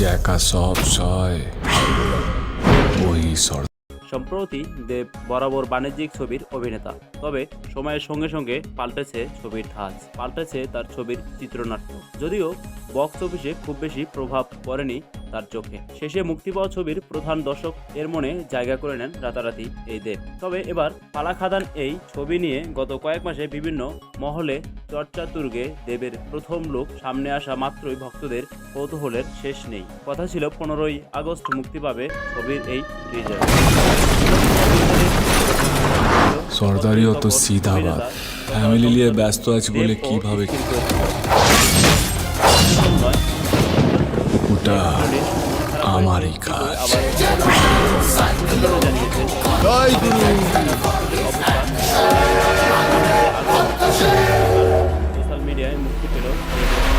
জ্যাকা সব সয় ওই সর। সম্প্রতি দেব বরাবর বাণিজ্যিক ছবির অভিনেতা, তবে সময়ের সঙ্গে সঙ্গে পাল্টেছে ছবির ধাঁচ, পাল্টেছে তার ছবির চিত্রনাট্য। যদিও বক্স অফিসে খুব বেশি প্রভাব পড়েনি তার চোখে, শেষে মুক্তি পাওয়া ছবির প্রধান দর্শক এর মনে জায়গা করে নেন রাতারাতি এই দেব। তবে এবার পালাখাদান এই ছবি নিয়ে গত কয়েক মাসে বিভিন্ন মহলে চর্চা তুঙ্গে। দেবের প্রথম লুক সামনে আসা মাত্রই ভক্তদের কৌতূহলের শেষ নেই। কথা ছিল 15ই আগস্ট মুক্তি পাবে ছবির এই টিজার। সর্দারি অত সিধা বাত, ফ্যামিলি নিয়ে ব্যস্ত আছে বলে কিভাবে ওটা আমারই কাজ। সোশ্যাল মিডিয়ায় মুক্তি পেল